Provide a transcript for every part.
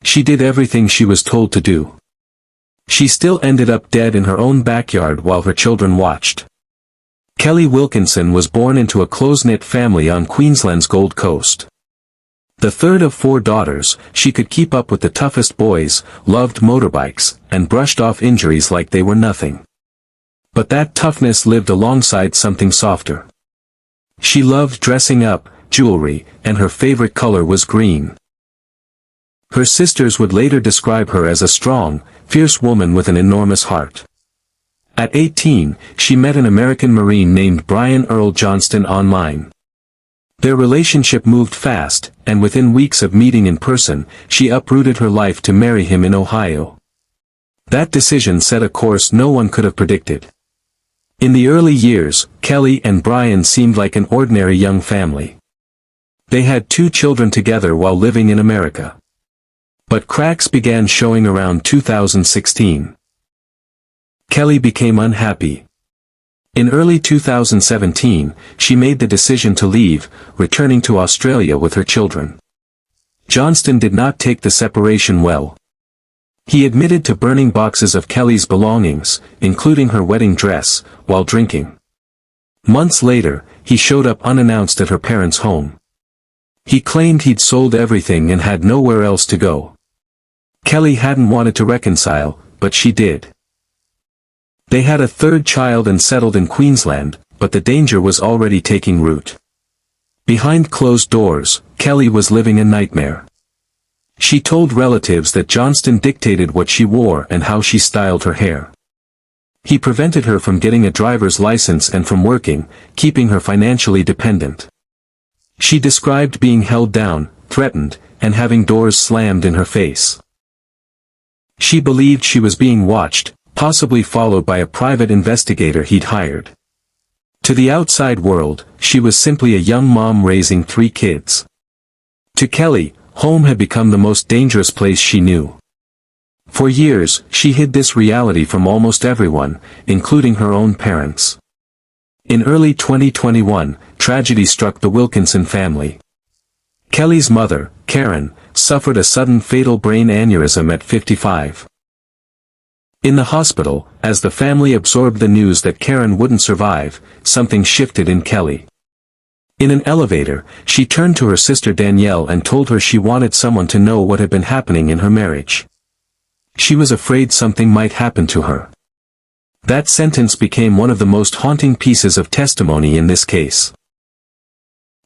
She did everything she was told to do. She still ended up dead in her own backyard while her children watched. Kelly Wilkinson was born into a close-knit family on Queensland's Gold Coast. The third of 4 daughters, she could keep up with the toughest boys, loved motorbikes, and brushed off injuries like they were nothing. But that toughness lived alongside something softer. She loved dressing up, jewelry, and her favorite color was green. Her sisters would later describe her as a strong, fierce woman with an enormous heart. At 18, she met an American Marine named Brian Earl Johnston online. Their relationship moved fast, and within weeks of meeting in person, she uprooted her life to marry him in Ohio. That decision set a course no one could have predicted. In the early years, Kelly and Brian seemed like an ordinary young family. They had 2 children together while living in America. But cracks began showing around 2016. Kelly became unhappy. In early 2017, she made the decision to leave, returning to Australia with her children. Johnston did not take the separation well. He admitted to burning boxes of Kelly's belongings, including her wedding dress, while drinking. Months later, he showed up unannounced at her parents' home. He claimed he'd sold everything and had nowhere else to go. Kelly hadn't wanted to reconcile, but she did. They had a 3rd child and settled in Queensland, but the danger was already taking root. Behind closed doors, Kelly was living a nightmare. She told relatives that Johnston dictated what she wore and how she styled her hair. He prevented her from getting a driver's license and from working, keeping her financially dependent. She described being held down, threatened, and having doors slammed in her face. She believed she was being watched, possibly followed by a private investigator he'd hired. To the outside world, she was simply a young mom raising 3 kids. To Kelly, home had become the most dangerous place she knew. For years, she hid this reality from almost everyone, including her own parents. In early 2021, tragedy struck the Wilkinson family. Kelly's mother, Karen, suffered a sudden fatal brain aneurysm at 55. In the hospital, as the family absorbed the news that Karen wouldn't survive, something shifted in Kelly. In an elevator, she turned to her sister Danielle and told her she wanted someone to know what had been happening in her marriage. She was afraid something might happen to her. That sentence became one of the most haunting pieces of testimony in this case.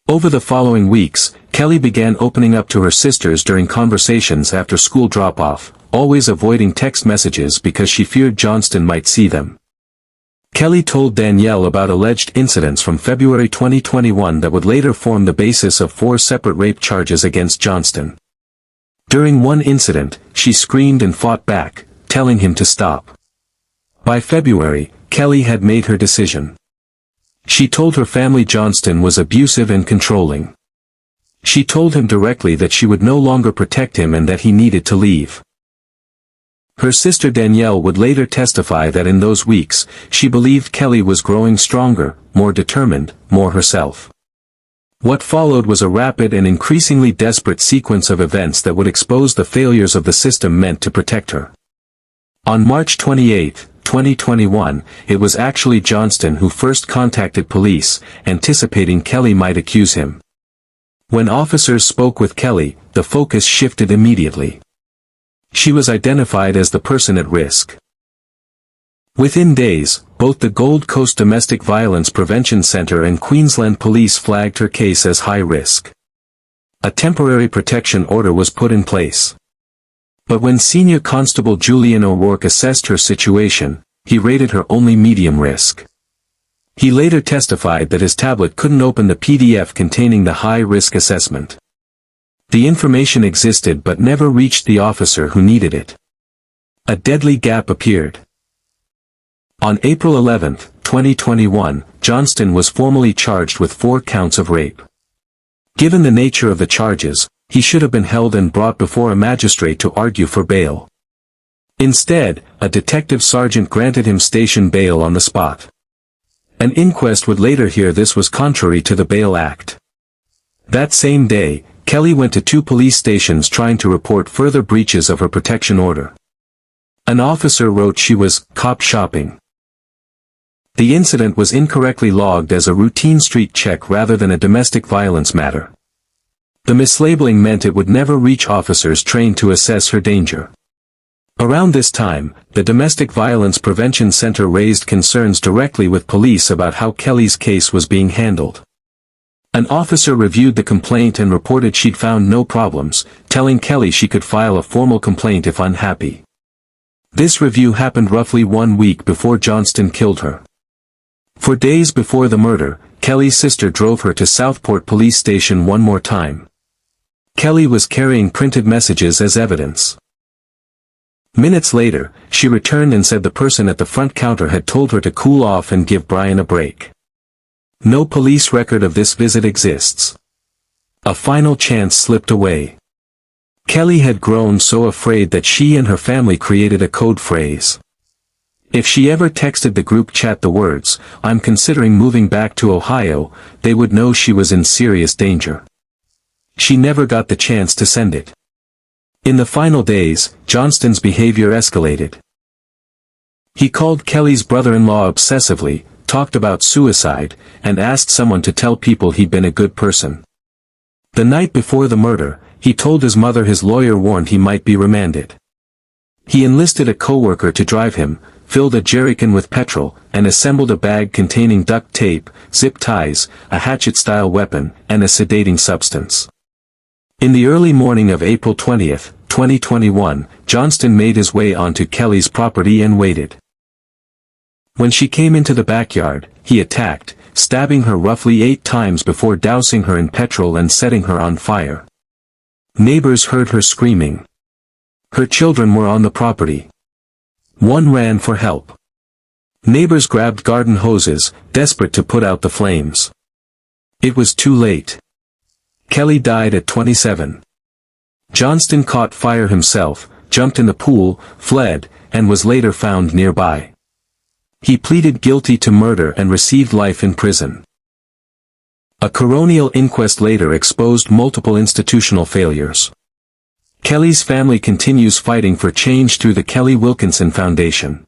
Over the following weeks, Kelly began opening up to her sisters during conversations after school drop-off, always avoiding text messages because she feared Johnston might see them. Kelly told Danielle about alleged incidents from February 2021 that would later form the basis of 4 separate rape charges against Johnston. During one incident, she screamed and fought back, telling him to stop. By February, Kelly had made her decision. She told her family Johnston was abusive and controlling. She told him directly that she would no longer protect him and that he needed to leave. Her sister Danielle would later testify that in those weeks, she believed Kelly was growing stronger, more determined, more herself. What followed was a rapid and increasingly desperate sequence of events that would expose the failures of the system meant to protect her. On March 28, 2021, it was actually Johnston who first contacted police, anticipating Kelly might accuse him. When officers spoke with Kelly, the focus shifted immediately. She was identified as the person at risk. Within days, both the Gold Coast Domestic Violence Prevention Centre and Queensland Police flagged her case as high risk. A temporary protection order was put in place. But when Senior Constable Julian O'Rourke assessed her situation, he rated her only medium risk. He later testified that his tablet couldn't open the PDF containing the high-risk assessment. The information existed but never reached the officer who needed it. A deadly gap appeared. On April 11, 2021, Johnston was formally charged with 4 counts of rape. Given the nature of the charges, he should have been held and brought before a magistrate to argue for bail. Instead, a detective sergeant granted him station bail on the spot. An inquest would later hear this was contrary to the Bail Act. That same day, Kelly went to 2 police stations trying to report further breaches of her protection order. An officer wrote she was cop shopping. The incident was incorrectly logged as a routine street check rather than a domestic violence matter. The mislabeling meant it would never reach officers trained to assess her danger. Around this time, the Domestic Violence Prevention Center raised concerns directly with police about how Kelly's case was being handled. An officer reviewed the complaint and reported she'd found no problems, telling Kelly she could file a formal complaint if unhappy. This review happened roughly 1 week before Johnston killed her. For days before the murder, Kelly's sister drove her to Southport Police Station one more time. Kelly was carrying printed messages as evidence. Minutes later, she returned and said the person at the front counter had told her to cool off and give Brian a break. No police record of this visit exists. A final chance slipped away. Kelly had grown so afraid that she and her family created a code phrase. If she ever texted the group chat the words, "I'm considering moving back to Ohio," they would know she was in serious danger. She never got the chance to send it. In the final days, Johnston's behavior escalated. He called Kelly's brother-in-law obsessively, talked about suicide, and asked someone to tell people he'd been a good person. The night before the murder, he told his mother his lawyer warned he might be remanded. He enlisted a coworker to drive him, filled a jerrycan with petrol, and assembled a bag containing duct tape, zip ties, a hatchet-style weapon, and a sedating substance. In the early morning of April 20, 2021, Johnston made his way onto Kelly's property and waited. When she came into the backyard, he attacked, stabbing her roughly 8 times before dousing her in petrol and setting her on fire. Neighbors heard her screaming. Her children were on the property. One ran for help. Neighbors grabbed garden hoses, desperate to put out the flames. It was too late. Kelly died at 27. Johnston caught fire himself, jumped in the pool, fled, and was later found nearby. He pleaded guilty to murder and received life in prison. A coronial inquest later exposed multiple institutional failures. Kelly's family continues fighting for change through the Kelly Wilkinson Foundation.